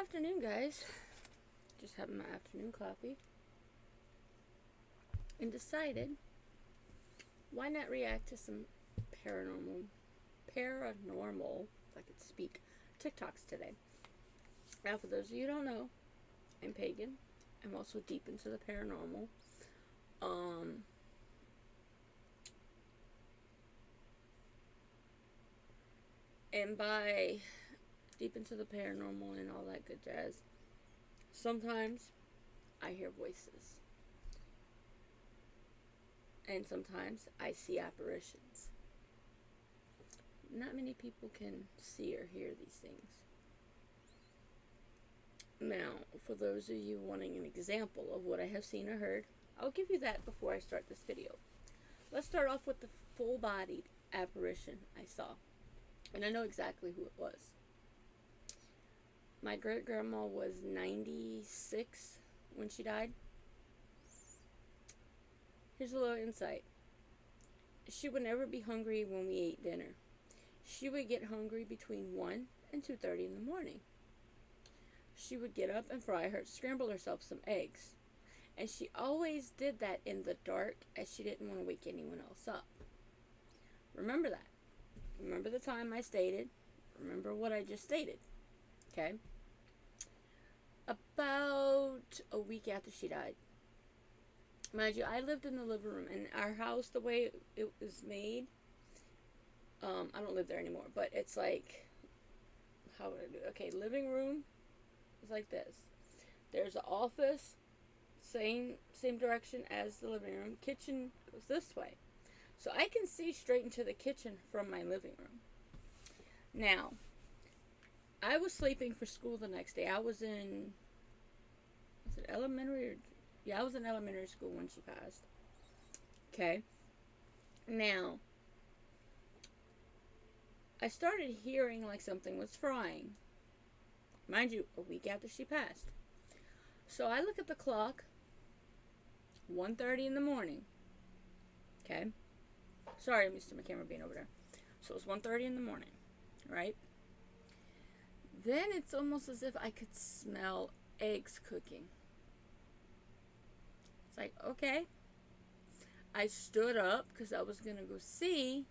afternoon, guys. Just having my afternoon coffee. And decided, why not react to some paranormal, if I could speak, TikToks today. Now, for those of you who don't know, I'm pagan. I'm also deep into the paranormal. And by deep into the paranormal and all that good jazz, sometimes I hear voices. And sometimes I see apparitions. Not many people can see or hear these things. Now, for those of you wanting an example of what I have seen or heard, I'll give you that before I start this video. Let's start off with the full-bodied apparition I saw. And I know exactly who it was. My great-grandma was 96 when she died. Here's a little insight. She would never be hungry when we ate dinner. She would get hungry between 1 and 2:30 in the morning. She would get up and scramble herself some eggs. And she always did that in the dark, as she didn't want to wake anyone else up. Remember that. Remember the time I stated. Remember what I just stated. Okay? About a week after she died. Mind you, I lived in the living room, and our house, the way it was made, I don't live there anymore, but it's like, how would I do it? Okay, living room is like this. There's an office, same direction as the living room. Kitchen goes this way. So I can see straight into the kitchen from my living room. Now, I was sleeping for school the next day. I was in, was it elementary or, yeah, I was in elementary school when she passed. Okay. Now, I started hearing like something was frying. Mind you, a week after she passed. So I look at the clock, 1:30 in the morning. Okay. Sorry, Mr. McCamera being over there. So it's 1:30 in the morning, right? Then it's almost as if I could smell eggs cooking. It's like, okay. I stood up because I was going to go see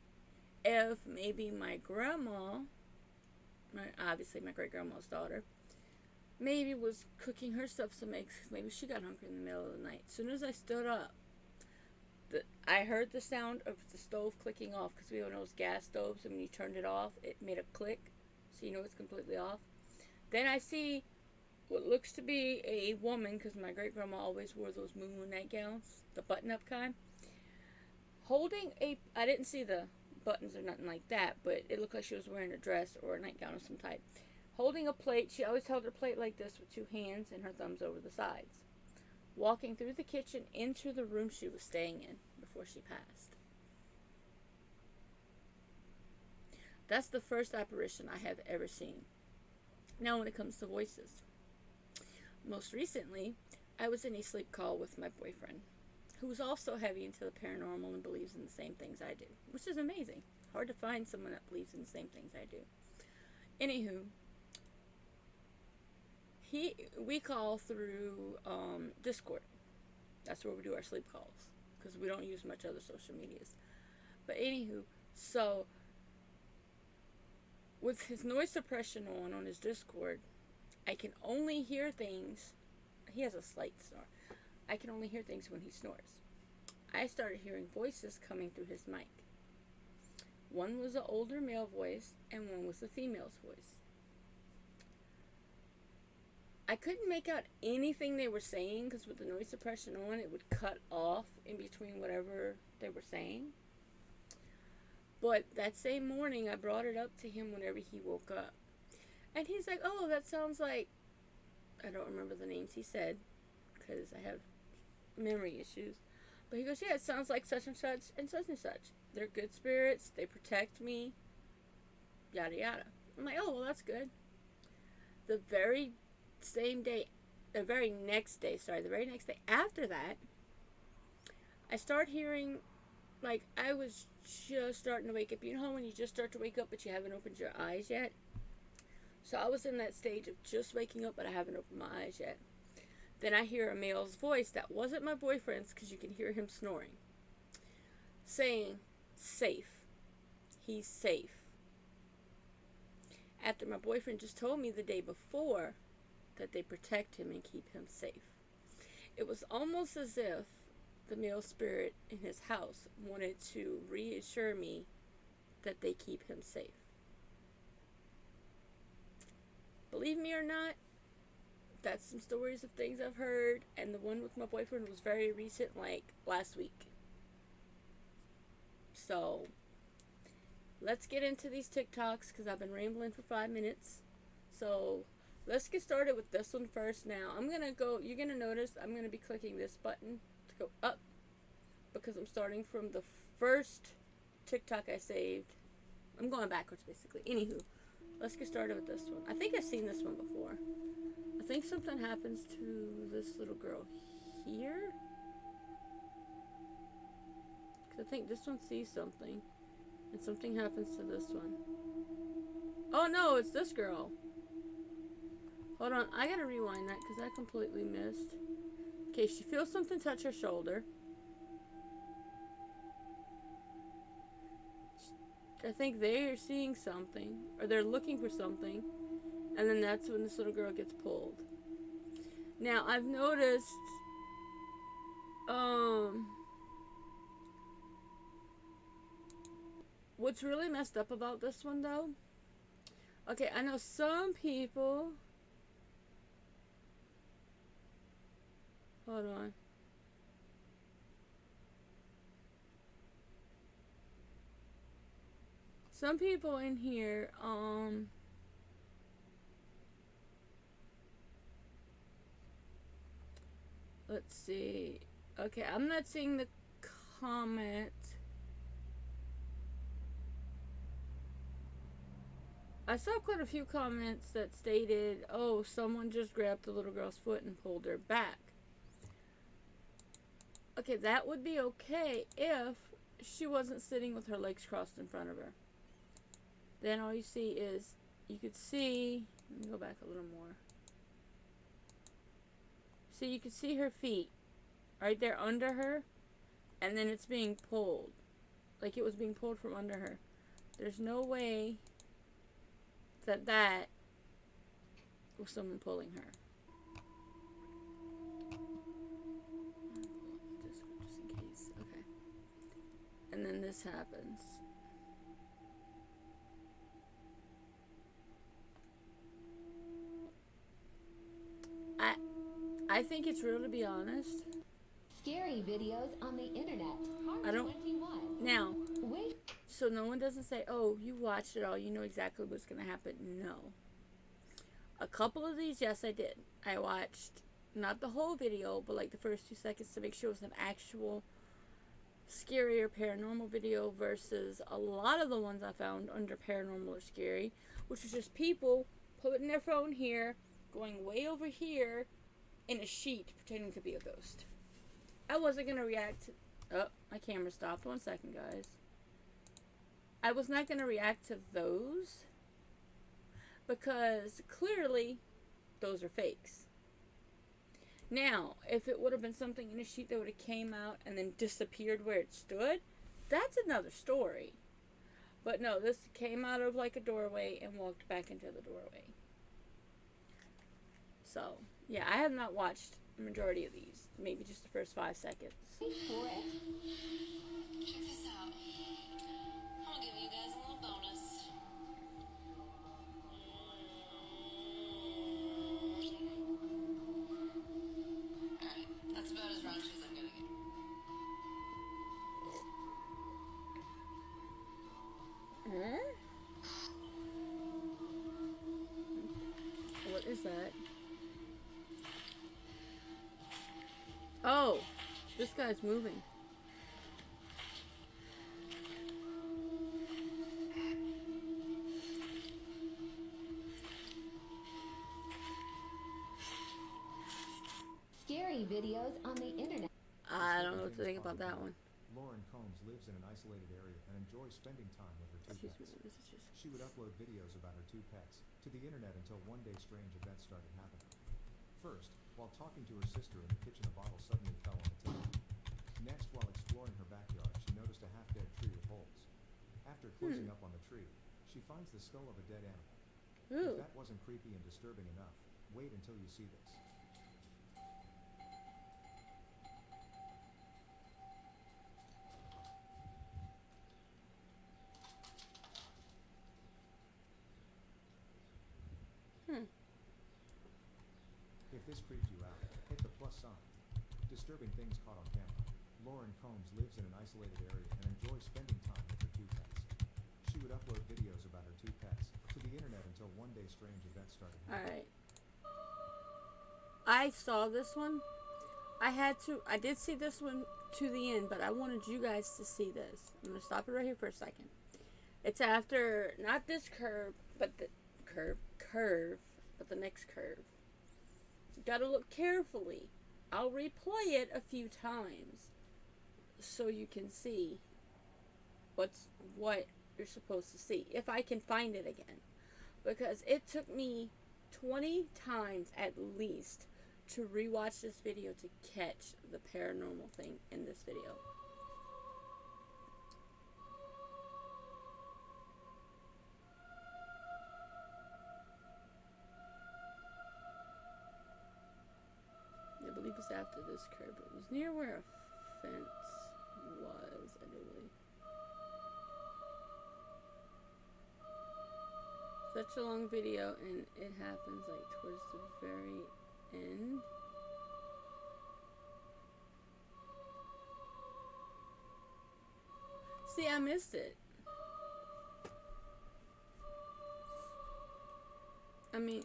if maybe my grandma, obviously my great-grandma's daughter, maybe was cooking herself some eggs. Maybe she got hungry in the middle of the night. As soon as I stood up, I heard the sound of the stove clicking off, because we have those gas stoves, and when you turned it off, it made a click, so you know it's completely off. Then I see what looks to be a woman, because my great-grandma always wore those moo nightgowns, the button-up kind, holding I didn't see the buttons or nothing like that, but it looked like she was wearing a dress or a nightgown of some type, holding a plate. She always held her plate like this with two hands and her thumbs over the sides, walking through the kitchen into the room she was staying in before she passed. That's the first apparition I have ever seen. Now, when it comes to voices, most recently, I was in a sleep call with my boyfriend, who is also heavy into the paranormal and believes in the same things I do, which is amazing. Hard to find someone that believes in the same things I do. Anywho, we call through Discord. That's where we do our sleep calls, because we don't use much other social medias. But anywho, so with his noise suppression on his Discord, I can only hear things. He has a slight snore. I can only hear things when he snores. I started hearing voices coming through his mic. One was an older male voice, and one was a female's voice. I couldn't make out anything they were saying, because with the noise suppression on, it would cut off in between whatever they were saying. But that same morning, I brought it up to him whenever he woke up. And he's like, oh, that sounds like, I don't remember the names he said, because I have memory issues. But he goes, yeah, it sounds like such and such and such and such. They're good spirits. They protect me. Yada, yada. I'm like, oh, well, that's good. The very next day after that, I start hearing, like, I was just starting to wake up. You know how when you just start to wake up, but you haven't opened your eyes yet? So I was in that stage of just waking up, but I haven't opened my eyes yet. Then I hear a male's voice that wasn't my boyfriend's, because you can hear him snoring, saying, safe. He's safe. After my boyfriend just told me the day before that they protect him and keep him safe. It was almost as if the male spirit in his house wanted to reassure me that they keep him safe. Believe me or not, that's some stories of things I've heard, and the one with my boyfriend was very recent, like last week. So, let's get into these TikToks, because I've been rambling for 5 minutes. So, let's get started with this one first now. You're going to notice I'm going to be clicking this button to go up, because I'm starting from the first TikTok I saved. I'm going backwards, basically. Anywho, let's get started with this one. I think I've seen this one before. I think something happens to this little girl here. Because I think this one sees something. And something happens to this one. Oh no, it's this girl. Hold on, I gotta rewind that because I completely missed. Okay, she feels something touch her shoulder. I think they're seeing something. Or they're looking for something. And then that's when this little girl gets pulled. Now, I've noticed, what's really messed up about this one, though? Okay, I know some people... Hold on. Some people in here, let's see. Okay, I'm not seeing the comment. I saw quite a few comments that stated, oh, someone just grabbed the little girl's foot and pulled her back. Okay, that would be okay if she wasn't sitting with her legs crossed in front of her. Then all you see is, you could see, let me go back a little more. So you could see her feet right there under her, and then it's being pulled. Like it was being pulled from under her. There's no way that was someone pulling her. Just in case. Okay. And then this happens. I think it's real, to be honest. Scary videos on the internet. I don't. 21. Now, Wait. So no one doesn't say, oh, you watched it all, you know exactly what's going to happen. No. A couple of these, yes, I did. I watched, not the whole video, but like the first 2 seconds to make sure it was an actual scary or paranormal video versus a lot of the ones I found under paranormal or scary, which was just people putting their phone here, going way over here in a sheet, pretending to be a ghost. I wasn't going to react to... Oh, my camera stopped. 1 second, guys. I was not going to react to those because clearly those are fakes. Now, if it would have been something in a sheet that would have came out and then disappeared where it stood, that's another story. But no, this came out of like a doorway and walked back into the doorway. So, yeah, I have not watched the majority of these. Maybe just the first 5 seconds. Wait for it. Check this out. I'll give you guys a little bonus. Alright, that's about as raunchy as I'm gonna get. What is that? Oh, this guy's moving. Scary videos on the internet. I don't know what to think about that one. Lauren Combs lives in an isolated area and enjoys spending time with her two Excuse pets. me, this is just. She would upload videos about her two pets to the internet until one day strange events started happening. First, while talking to her sister in the kitchen, a bottle suddenly fell on the table. Next, while exploring her backyard, she noticed a half-dead tree with holes. After closing up on the tree, she finds the skull of a dead animal. Ooh. If that wasn't creepy and disturbing enough, wait until you see this. If this creeped you out, hit the plus sign. Disturbing things caught on camera. Lauren Combs lives in an isolated area and enjoys spending time with her two pets. She would upload videos about her two pets to the internet until one day strange events started happening. Alright. I saw this one. I did see this one to the end, but I wanted you guys to see this. I'm going to stop it right here for a second. It's after, not this curve, but the curve, but the next curve. You gotta look carefully. I'll replay it a few times so you can see what you're supposed to see, if I can find it again, because it took me 20 times at least to rewatch this video to catch the paranormal thing in this video. I believe it's after this curve. It was near where a fence was, I believe. Such a long video, and it happens like towards the very end. See, I missed it. I mean,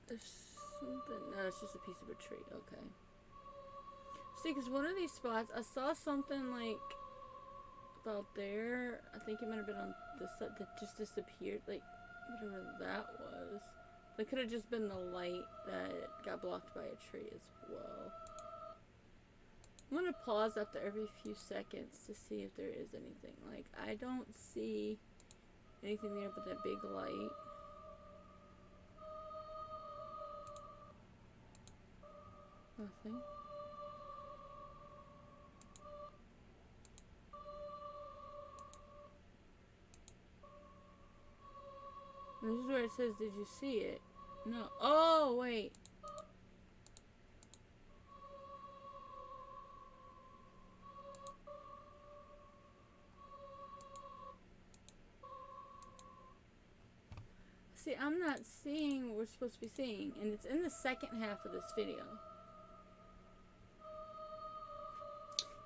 there's something. No, it's just a piece of a tree. Okay. See, because one of these spots, I saw something like about there. I think it might have been on this side that just disappeared. Like, whatever that was. It could have just been the light that got blocked by a tree as well. I'm going to pause after every few seconds to see if there is anything. Like, I don't see anything there but that big light. Nothing. This is where it says, did you see it? No. Oh, wait. See, I'm not seeing what we're supposed to be seeing, and it's in the second half of this video.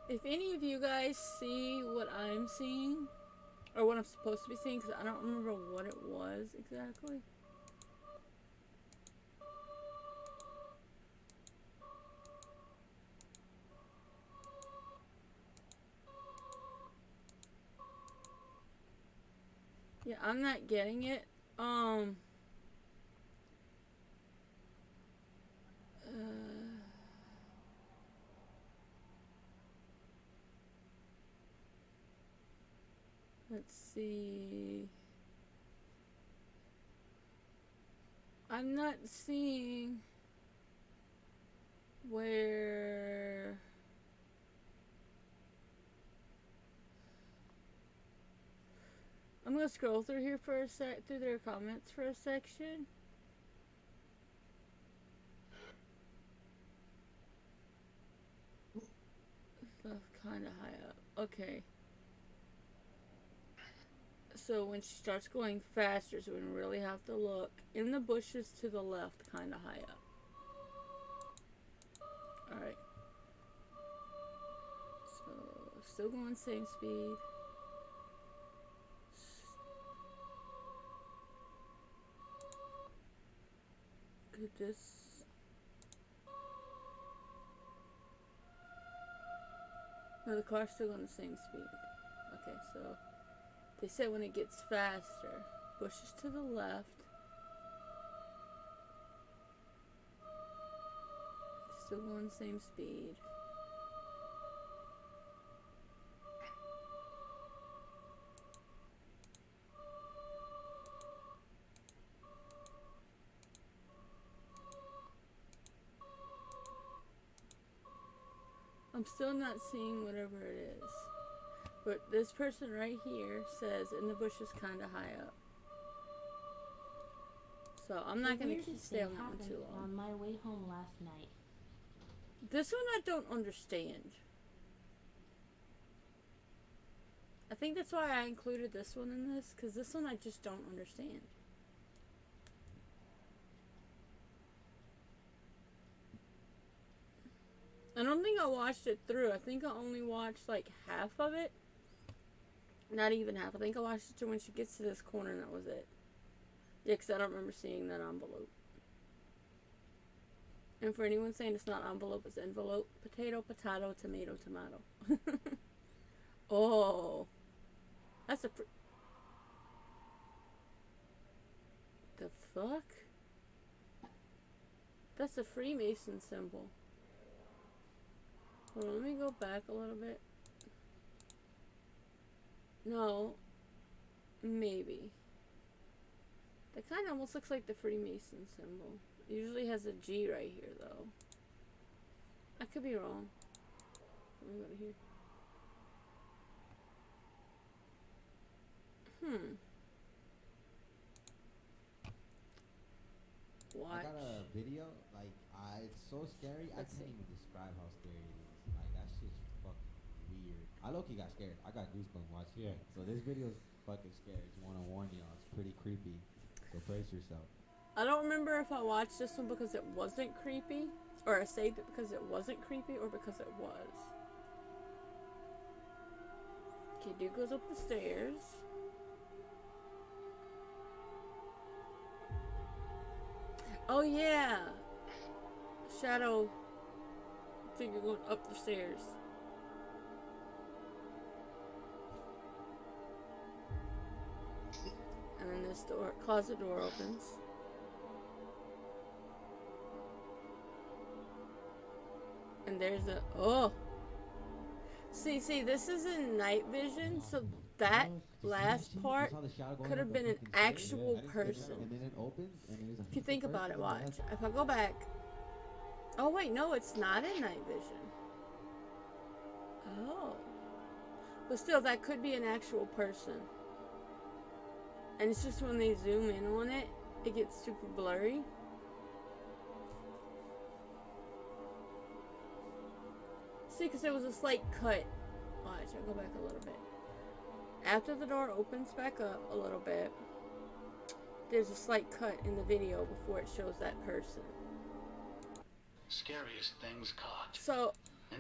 If any of you guys see what I'm seeing, or what I'm supposed to be seeing, because I don't remember what it was exactly. Yeah, I'm not getting it. Let's see. I'm not seeing where I'm gonna scroll through here for a sec, through their comments for a section. Stuff kinda high up. Okay. So when she starts going faster, so we really have to look in the bushes to the left, kind of high up. Alright. So, still going same speed. Could this... No, the car's still going the same speed. Okay, so... They said when it gets faster, bushes to the left. Still going the same speed. I'm still not seeing whatever it is. But this person right here says in the bushes kind of high up. So I'm not going to stay on that one too long. On my way home last night. This one I don't understand. I think that's why I included this one in this, because this one I just don't understand. I don't think I watched it through. I think I only watched like half of it. Not even half. I think I watched it to when she gets to this corner and that was it. Yeah, because I don't remember seeing that envelope. And for anyone saying it's not envelope, it's envelope. Potato, potato, tomato, tomato. Oh. That's a... The fuck? That's a Freemason symbol. Hold on, let me go back a little bit. No. Maybe. That kind of almost looks like the Freemason symbol. It usually has a G right here, though. I could be wrong. Let me go to here. Watch. I got a video, like, it's so scary, I can't even describe how scary it is. Like, that shit's fucking weird. I low-key got scared. I got goosebumps watching it. So this video's fucking scary. Just want to warn y'all, it's pretty creepy. So brace yourself. I don't remember if I watched this one because it wasn't creepy, or I saved it because it wasn't creepy, or because it was. Okay, dude goes up the stairs. Oh yeah! Shadow figure going up the stairs. And then this door, closet door opens. And there's a, oh! See, this is in night vision, so that last part could have been an actual person. If you think about it, watch. If I go back, oh wait, no, it's not in night vision. Oh. But still, that could be an actual person. And it's just when they zoom in on it, it gets super blurry. See, because there was a slight cut. Watch, I'll go back a little bit. After the door opens back up a little bit, there's a slight cut in the video before it shows that person. Scariest things caught. So,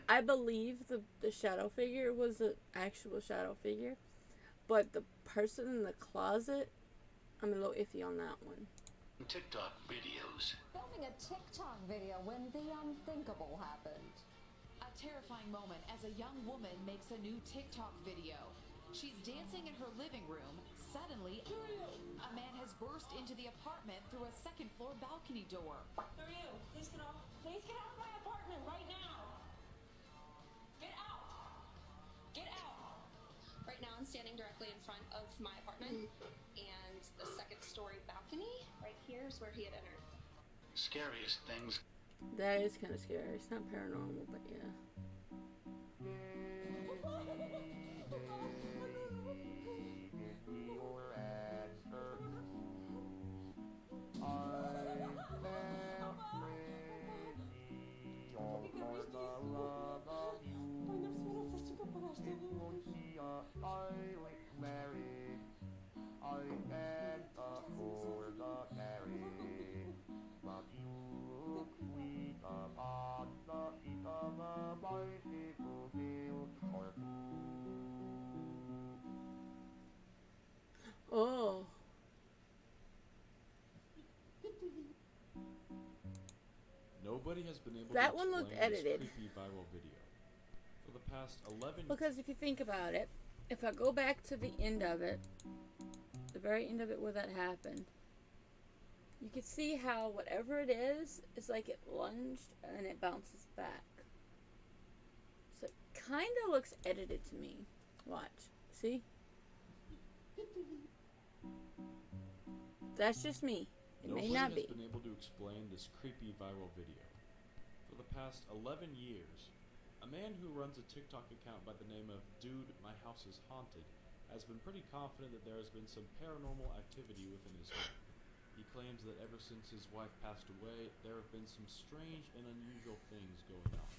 I believe the shadow figure was an actual shadow figure, but the person in the closet, I'm a little iffy on that one. TikTok videos. Filming a TikTok video when the unthinkable happened. A terrifying moment as a young woman makes a new TikTok video. She's dancing in her living room. Suddenly, a man has burst into the apartment through a second-floor balcony door. Who are you? Please get off. Please get out of my apartment right now. Get out. Get out. Right now, I'm standing directly in front of my apartment, and the second-story balcony right here is where he had entered. Scariest things. That is kind of scary. It's not paranormal, but yeah. Oh. Nobody has been able That to one looked explain this edited. creepy viral video. For the past 11 Because if you think about it, if I go back to the end of it, the very end of it where that happened, you can see how whatever it is, it's like it lunged and it bounces back. So it kind of looks edited to me. Watch. See? That's just me. It may not be. Nobody has been able to explain this creepy viral video. For the past 11 years, A man who runs a TikTok account by the name of Dude, My House is Haunted has been pretty confident that there has been some paranormal activity within his home. He claims that ever since his wife passed away, there have been some strange and unusual things going on.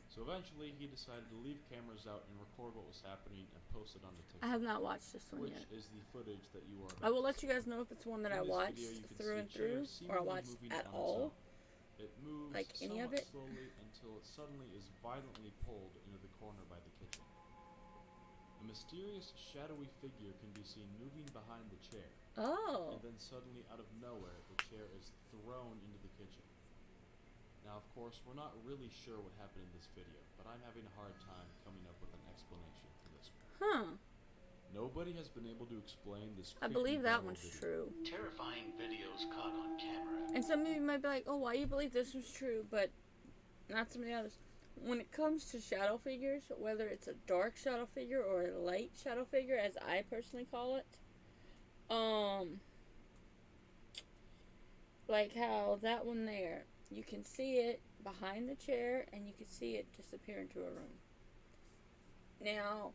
So eventually, he decided to leave cameras out and record what was happening and post it onto TikTok. I have not watched this one which yet. is the footage that you are. I will let you guys know if it's one that I watched through and through, or I watched at all. It moves like any of it. slowly until it suddenly is violently pulled into the corner by the kitchen. A mysterious, shadowy figure can be seen moving behind the chair. Oh. And then suddenly, out of nowhere, the chair is thrown into the kitchen. Now, of course, we're not really sure what happened in this video, but I'm having a hard time coming up with an explanation for this one. Huh. Nobody has been able to explain this. I believe that one's video. true. Terrifying videos caught on camera. And some of you might be like, oh, why you believe this was true, but not some of the others. When it comes to shadow figures, whether it's a dark shadow figure or a light shadow figure, as I personally call it, like how that one there, you can see it behind the chair and you can see it disappear into a room. Now,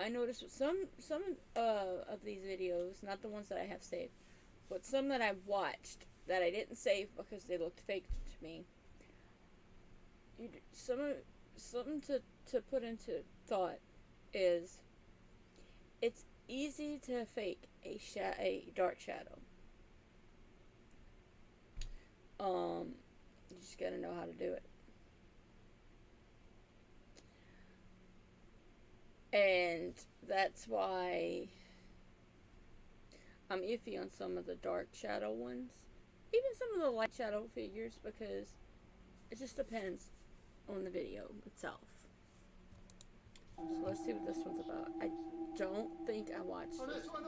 I noticed with some of these videos, not the ones that I have saved, but some that I've watched that I didn't save because they looked fake to me. Something to put into thought is it's easy to fake a dark shadow. You just gotta know how to do it. And that's why I'm iffy on some of the dark shadow ones. Even some of the light shadow figures, because it just depends on the video itself. So let's see what this one's about. I don't think I watched this one.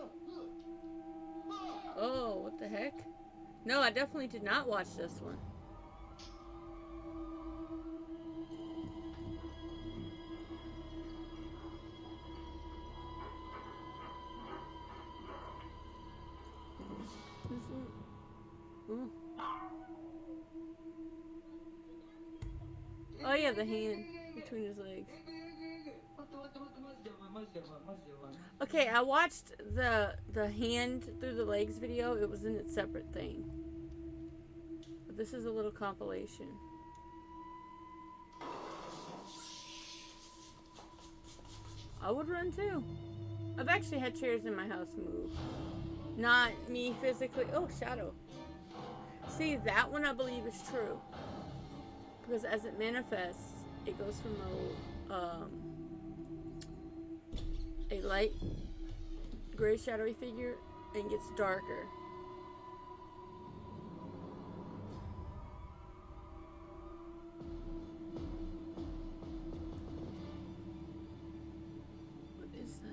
Oh, what the heck? No, I definitely did not watch this one. This one. Ooh. Oh yeah, the hand between his legs. Okay, I watched the hand through the legs video. It was in its separate thing. But this is a little compilation. I would run too. I've actually had chairs in my house move. Not me physically. Oh, shadow. See, that one I believe is true. Because as it manifests, it goes from a light gray shadowy figure and gets darker. What is that?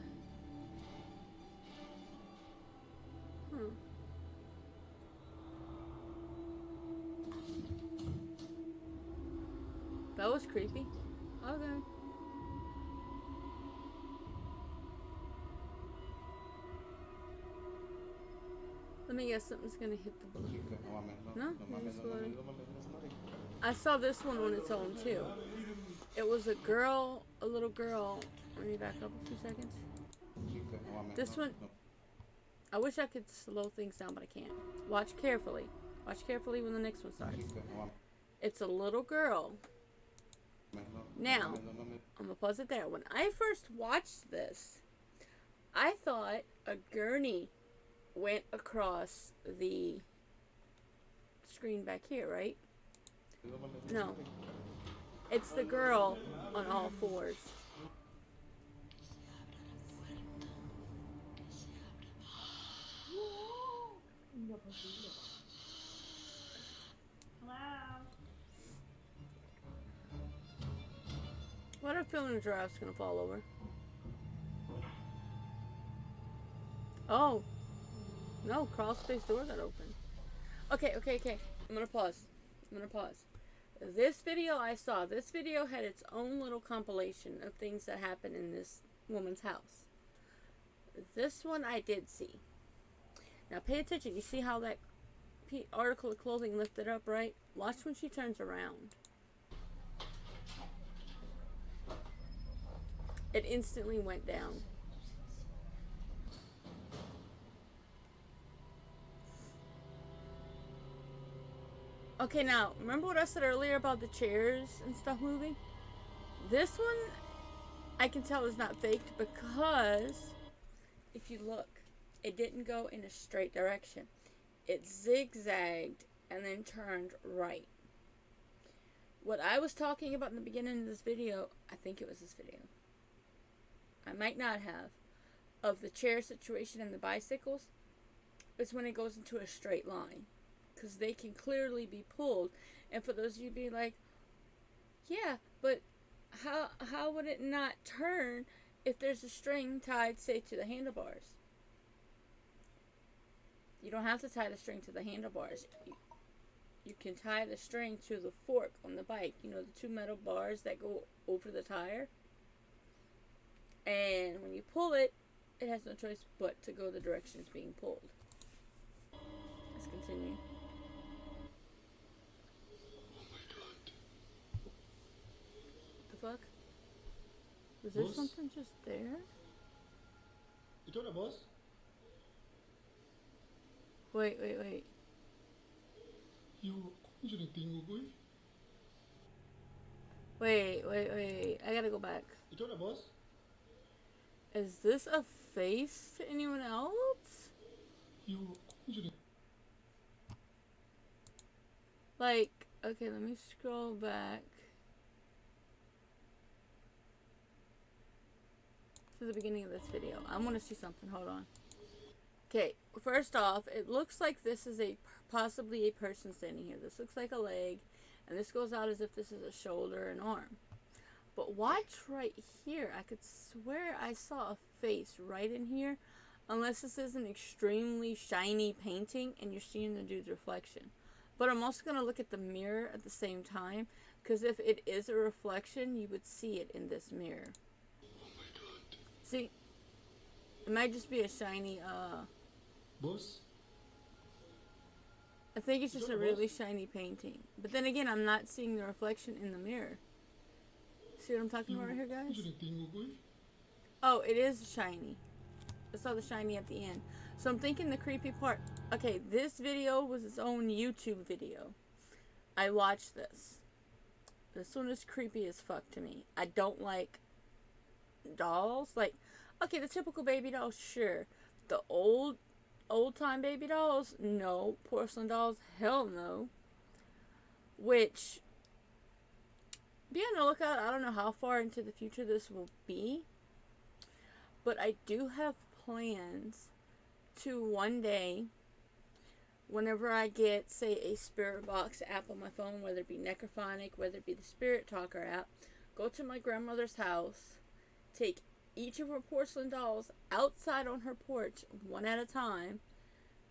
That was creepy. Okay. Let me guess, something's gonna hit the balloon. No? It's floating. I saw this one on its own too. It was a girl, a little girl. Let me back up a few seconds. This one, I wish I could slow things down, but I can't. Watch carefully. Watch carefully when the next one starts. It's a little girl. Now, I'm gonna pause it there. When I first watched this, I thought a gurney went across the screen back here, right? No. It's the girl on all fours. What if feeling a giraffe's gonna fall over? Oh. No, crawl space door got open. Okay. I'm gonna pause. This video I saw, this video had its own little compilation of things that happened in this woman's house. This one I did see. Now pay attention. You see how that article of clothing lifted up, right? Watch when she turns around. it instantly went down. Okay, now, remember what I said earlier about the chairs and stuff moving? This one, I can tell is not faked because if you look, it didn't go in a straight direction. It zigzagged and then turned right. What I was talking about in the beginning of this video, I think it was this video, I might not have, of the chair situation and the bicycles, is when it goes into a straight line. Because they can clearly be pulled. And for those of you being like, yeah, but how would it not turn if there's a string tied, say, to the handlebars? You don't have to tie the string to the handlebars. You can tie the string to the fork on the bike. You know, the two metal bars that go over the tire. And when you pull it, it has no choice but to go the direction it's being pulled. Let's continue. Fuck? Was there something just there? ¿Ito na, boss? Wait. Yo, kung siya nagtingog, boy? Wait. I gotta go back. Ito na, boss? Is this a face to anyone else? Yo, kung siya Like, okay, let me scroll back to the beginning of this video. I want to see something. Hold on. Okay, first off, it looks like this is possibly a person standing here. This looks like a leg, and this goes out as if this is a shoulder and arm. But watch right here. I could swear I saw a face right in here, unless this is an extremely shiny painting and you're seeing the dude's reflection. But I'm also going to look at the mirror at the same time, because if it is a reflection, you would see it in this mirror. See, it might just be a shiny, Boss? I think it's just a really shiny painting. But then again, I'm not seeing the reflection in the mirror. See what I'm talking about right here, guys? Oh, it is shiny. I saw the shiny at the end. So I'm thinking the creepy part. Okay, this video was its own YouTube video. I watched this. This one is creepy as fuck to me. I don't like dolls. Like, okay, the typical baby dolls, sure. The old time baby dolls, no. Porcelain dolls, hell no. Which, be on the lookout. I don't know how far into the future this will be, but I do have plans to one day, whenever I get, say, a Spirit Box app on my phone, whether it be Necrophonic, whether it be the Spirit Talker app, go to my grandmother's house, take each of her porcelain dolls outside on her porch, one at a time,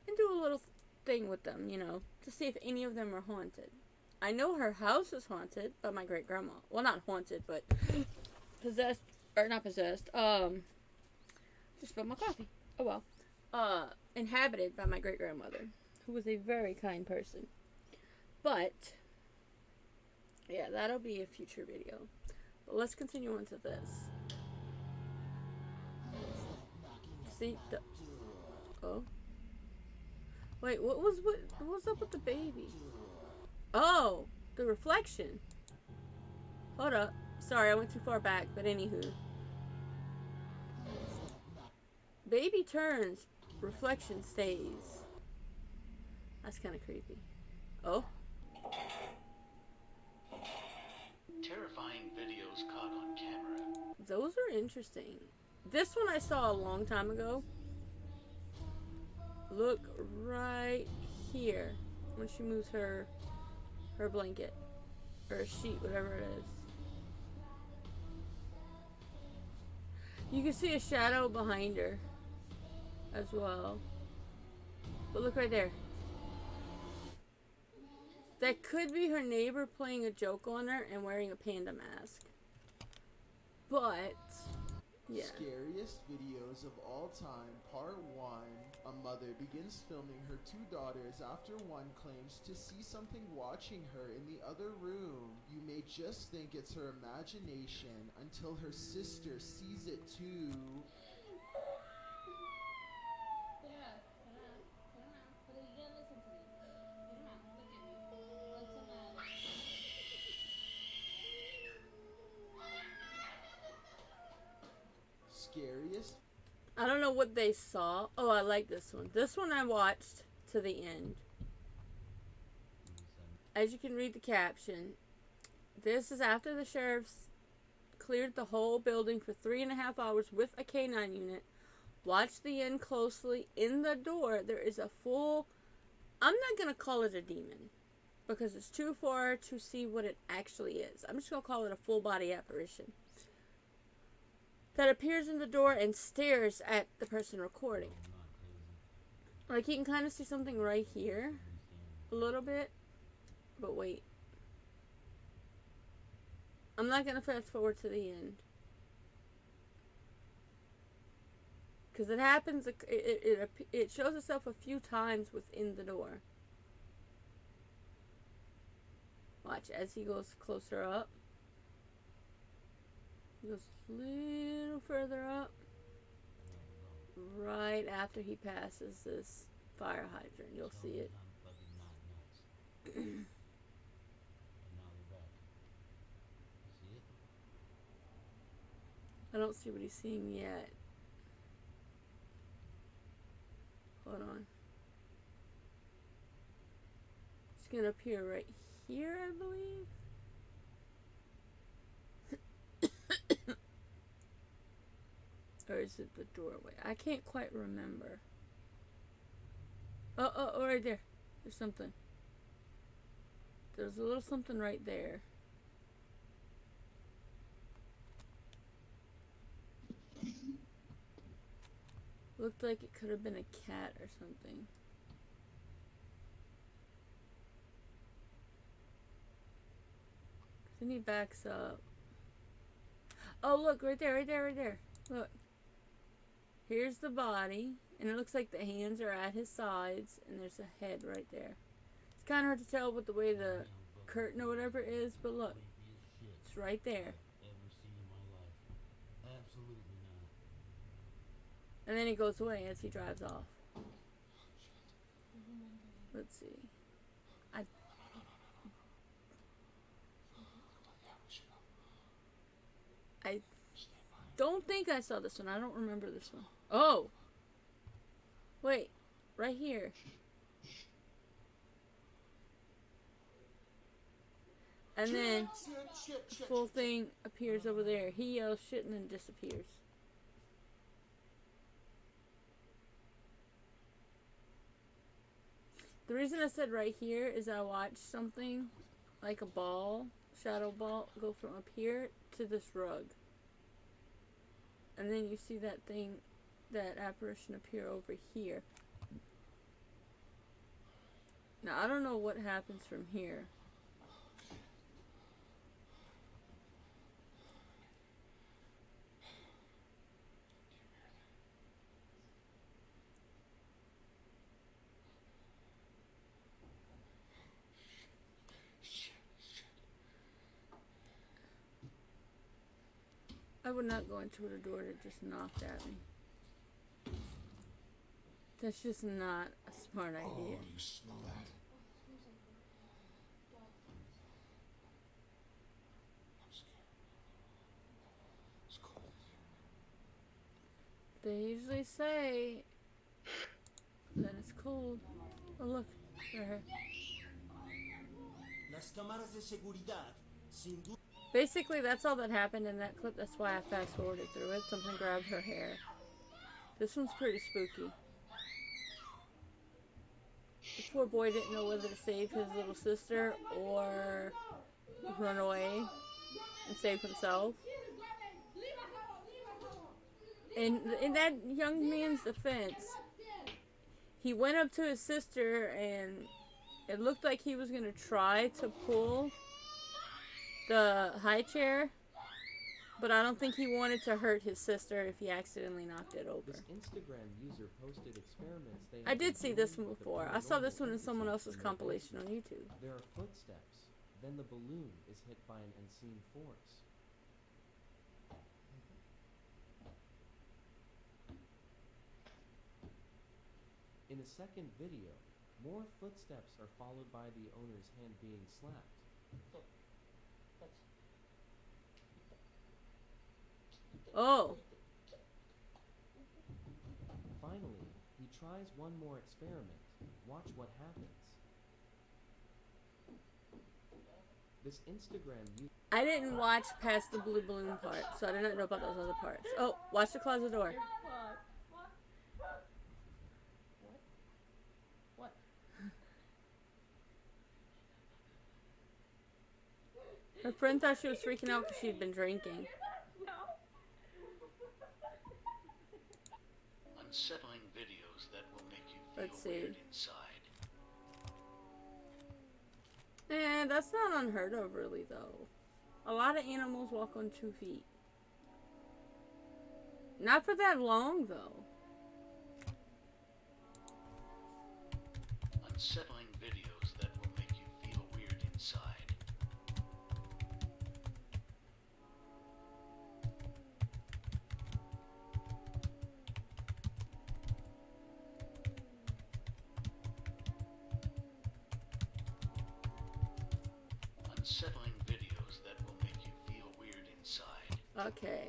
and do a little thing with them, you know, to see if any of them are haunted. I know her house is haunted by my great-grandma. Well, not haunted, but possessed, or not possessed, just spilled my coffee. Oh well. Inhabited by my great-grandmother, who was a very kind person. But, yeah, that'll be a future video. But let's continue on to this. See, oh. Wait, what's up with the baby? Oh, the reflection. Hold up. Sorry, I went too far back, but anywho. Baby turns, reflection stays. That's kind of creepy. Oh. Terrifying videos caught on camera. Those are interesting. This one I saw a long time ago. Look right here when she moves her blanket or a sheet, whatever it is. You can see a shadow behind her as well. But look right there. That could be her neighbor playing a joke on her and wearing a panda mask. But, yeah. Scariest videos of all time, part 1. A mother begins filming her two daughters after one claims to see something watching her in the other room. You may just think it's her imagination until her sister sees it too. Scariest? I don't know what they saw. Oh, I like this one. This one I watched to the end. As you can read the caption, this is after the sheriffs cleared the whole building for 3.5 hours with a K9 unit. Watch the end closely. In the door, there is a full... I'm not going to call it a demon, because it's too far to see what it actually is. I'm just going to call it a full body apparition that appears in the door and stares at the person recording. Like, you can kind of see something right here a little bit, but wait. I'm not going to fast forward to the end, because it happens, it shows itself a few times within the door. Watch as he goes closer up. He goes a little further up. Right after he passes this fire hydrant, you'll see it. I don't see what he's seeing yet. Hold on. It's gonna appear right here, I believe. Or is it the doorway? I can't quite remember. Oh, right there. There's something. There's a little something right there. Looked like it could have been a cat or something. Then he backs up. Oh, look, right there, right there, right there. Look. Here's the body, and it looks like the hands are at his sides, and there's a head right there. It's kind of hard to tell with the way the curtain or whatever is, but look. It's right there. And then he goes away as he drives off. Let's see. I don't think I saw this one. I don't remember this one. Oh! Wait. Right here. And then the full thing appears over there. He yells shit and then disappears. The reason I said right here is I watched something like a ball, shadow ball, go from up here to this rug. And then you see that thing, that apparition appear over here. Now, I don't know what happens from here. I would not go into a door that just knocked at me. That's just not a smart idea. Oh, you smell that? I'm scared. It's cold in here. They usually say that it's cold. Oh, look. Right here. Basically, that's all that happened in that clip. That's why I fast forwarded through it. Something grabbed her hair. This one's pretty spooky. The poor boy didn't know whether to save his little sister or run away and save himself. And in that young man's defense, he went up to his sister and it looked like he was going to try to pull the high chair, But I don't think he wanted to hurt his sister if he accidentally knocked it over. This Instagram user posted experiments they I had did been see this doing one with the before. I saw this paranormal one in someone entities else's in their compilation on basement. YouTube. There are footsteps. Then the balloon is hit by an unseen force. In a second video, more footsteps are followed by the owner's hand being slapped. Oh. Finally, he tries one more experiment. Watch what happens. This Instagram user... I didn't watch past the blue balloon part, so I did not know about those other parts. Oh, watch the closet door. What? Her friend thought she was freaking out because she'd been drinking. Unsettling videos that will make you feel Let's see. weird inside. That's not unheard of, really, though. A lot of animals walk on 2 feet. Not for that long, though. Unsettling videos that will make you feel weird inside. Unsettling videos that will make you feel weird inside. Okay.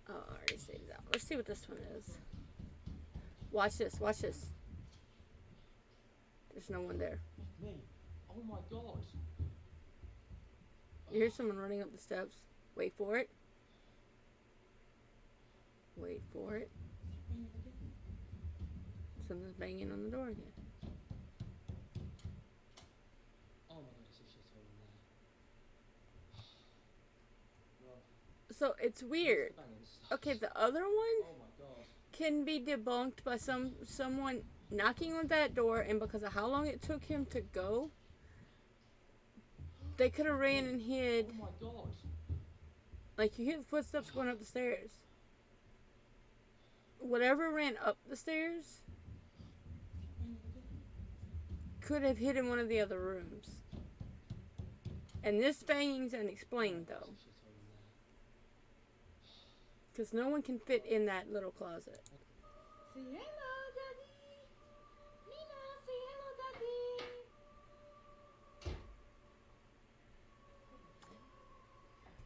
Oh, I already saved that. Let's see what this one is. Watch this. Watch this. There's no one there. Me. Oh my god. You hear someone running up the steps. Wait for it. Wait for it. Someone's banging on the door again. Oh my god, it's a shit hole in there. So it's weird. Okay, the other one Oh my god. can be debunked by someone knocking on that door, and because of how long it took him to go, they could have ran and hid. Oh my god. Like, you hear the footsteps going up the stairs. Whatever ran up the stairs could have hid in one of the other rooms. And this banging's unexplained, though. Because no one can fit in that little closet. Say hello, Daddy. Nina, say hello, Daddy.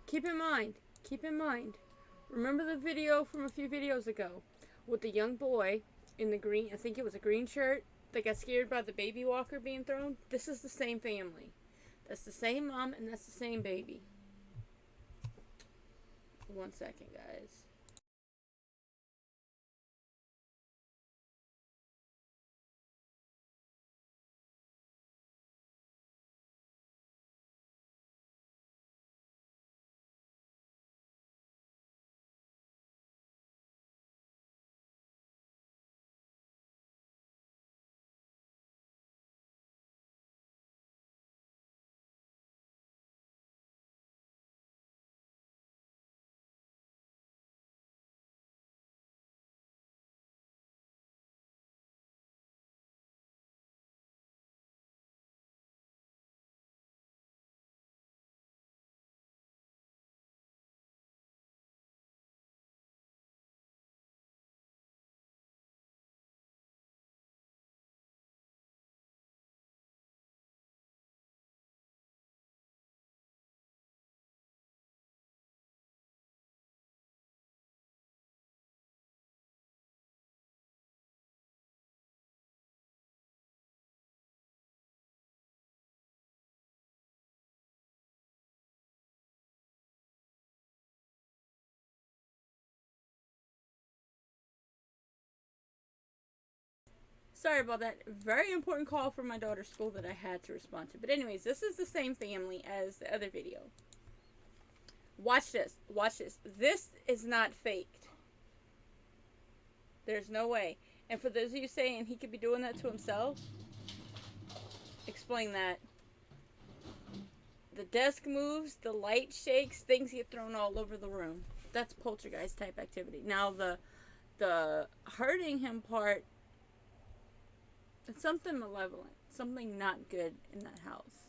Keep in mind, remember the video from a few videos ago with the young boy in the green, I think it was a green shirt, that got scared by the baby walker being thrown? This is the same family. That's the same mom and that's the same baby. 1 second, guys. Sorry about that. Very important call from my daughter's school that I had to respond to. But anyways, this is the same family as the other video. Watch this. Watch this. This is not faked. There's no way. And for those of you saying he could be doing that to himself, explain that. the desk moves, the light shakes, things get thrown all over the room. That's poltergeist type activity. Now the hurting him part, it's something malevolent, something not good in that house.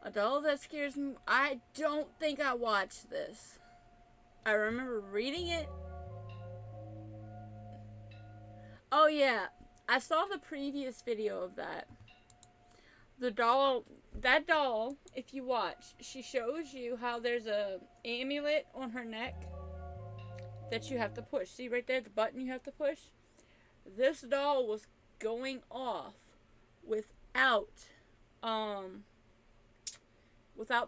A doll that scares me. I don't think I watched this. I remember reading it. Oh yeah, I saw the previous video of that. The doll, that doll, if you watch, she shows you how there's a amulet on her neck that you have to push. See right there, the button you have to push? This doll was going off without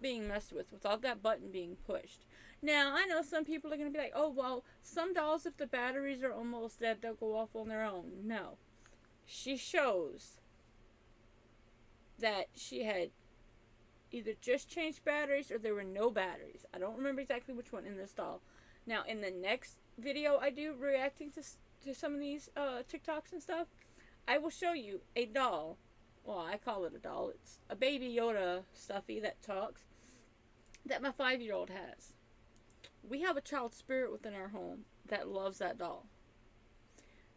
being messed with, without that button being pushed. Now, I know some people are going to be like, oh, well, some dolls, if the batteries are almost dead, they'll go off on their own. No. She shows that she had either just changed batteries or there were no batteries. I don't remember exactly which one in this doll. Now, in the next video I do reacting to some of these TikToks and stuff, I will show you a doll. Well, I call it a doll. It's a baby Yoda stuffy that talks that my 5-year-old has. We have a child spirit within our home that loves that doll.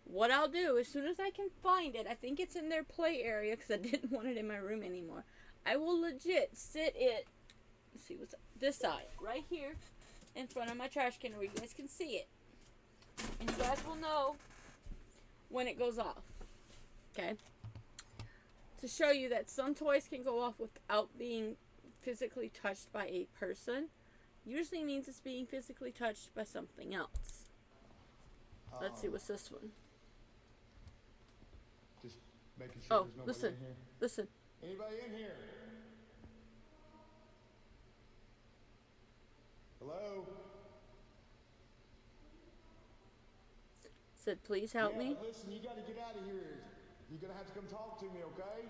What I'll do, as soon as I can find it, I think it's in their play area because I didn't want it in my room anymore. I will legit sit it, let's see what's this side, right here, in front of my trash can where you guys can see it. And you guys will know when it goes off. Okay? To show you that some toys can go off without being physically touched by a person. Usually means it's being physically touched by something else. Let's see, what's this one? Just making sure there's nobody listen, in here. listen. Anybody in here? Hello? Said, please help me. Listen, you gotta get out of here. You're gonna have to come talk to me, okay?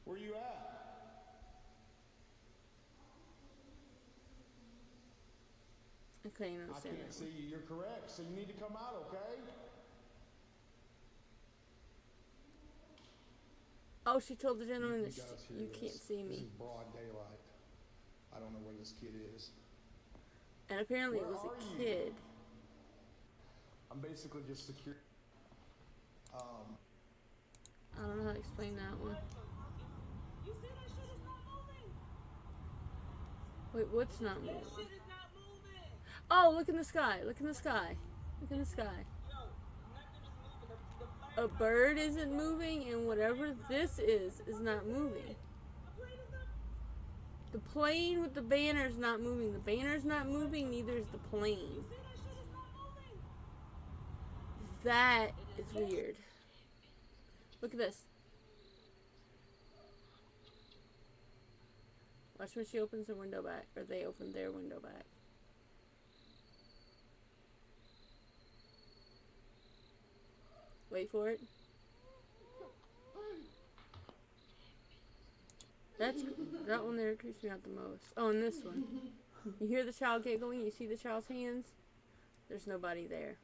Where you at? Okay, you I understand can't that see one. you. You're correct. So you need to come out, okay? Oh, she told the gentleman that guys hear you this. can't see This me. is broad daylight. I don't know where this kid is. And apparently it Where was are a you? kid. I'm basically just secure. I don't know how to explain that one. You see that shit is not moving? Wait, what's not moving? That shit is not moving. Oh, look in the sky. Look in the sky. Look in the sky. Yo, nothing is moving. The plane, A bird isn't moving, and whatever this is not moving. the plane is not. The plane with the banner's not moving. The banner's not moving, neither is the plane. You see that shit is not moving? That is weird. Look at this. Watch when she opens the window back, or they open their window back. Wait for it. That one there creeps me out the most. Oh, and this one. You hear the child giggling, you see the child's hands. There's nobody there.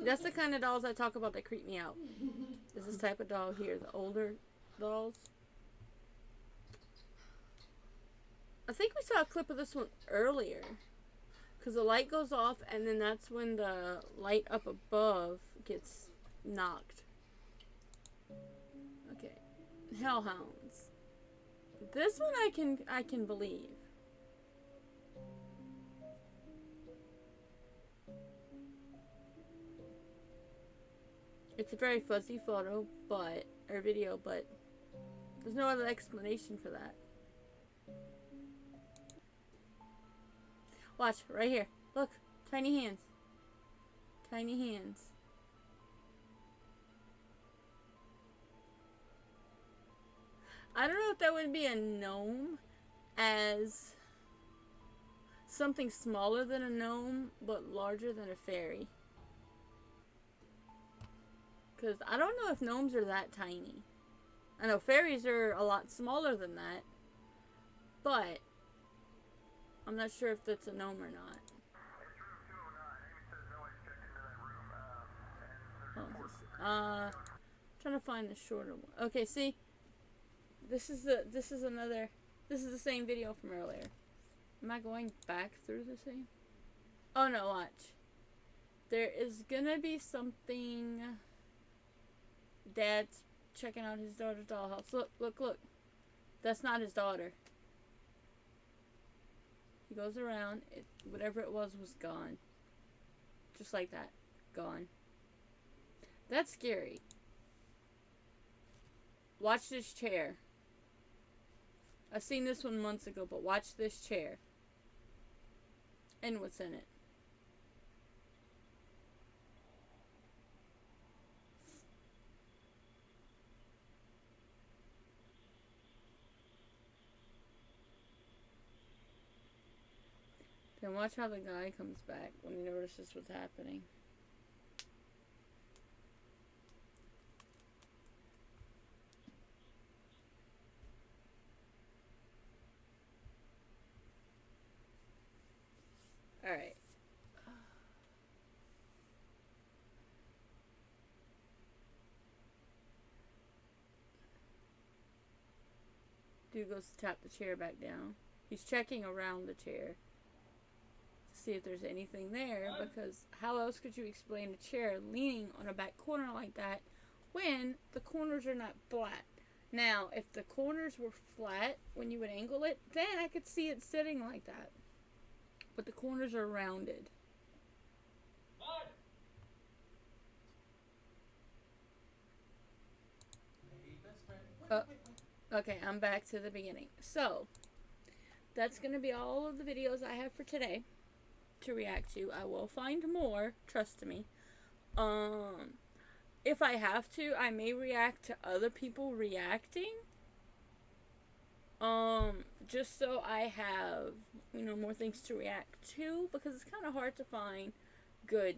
That's the kind of dolls I talk about that creep me out. Is this type of doll here, the older dolls. I think we saw a clip of this one earlier. Because the light goes off and then that's when the light up above gets knocked. Okay. Hellhounds. This one I can believe. It's a very fuzzy photo, or video, but there's no other explanation for that. Watch, right here. Look, tiny hands. Tiny hands. I don't know if that would be a gnome as something smaller than a gnome, but larger than a fairy. Because I don't know if gnomes are that tiny. I know fairies are a lot smaller than that. But I'm not sure if that's a gnome or not. Trying to find the shorter one. Okay, see, this is the same video from earlier. Am I going back through the same? Oh no, watch. There is gonna be something. Dad's checking out his daughter's dollhouse. Look, look, look. That's not his daughter. He goes around. Whatever it was gone. Just like that. Gone. That's scary. Watch this chair. I've seen this one months ago, but watch this chair. And what's in it. Then watch how the guy comes back when he notices what's happening. Alright. Dude goes to tap the chair back down. He's checking around the chair to see if there's anything there, because how else could you explain a chair leaning on a back corner like that when the corners are not flat? Now, if the corners were flat when you would angle it, then I could see it sitting like that. But the corners are rounded. Okay, I'm back to the beginning. So, that's going to be all of the videos I have for today to react to. I will find more, trust me. If I have to, I may react to other people reacting. Just so I have, more things to react to, because it's kind of hard to find good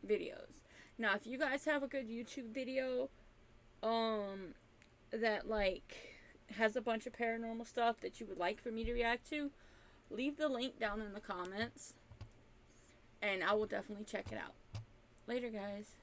videos. Now, if you guys have a good YouTube video, that, has a bunch of paranormal stuff that you would like for me to react to, leave the link down in the comments, and I will definitely check it out. Later, guys.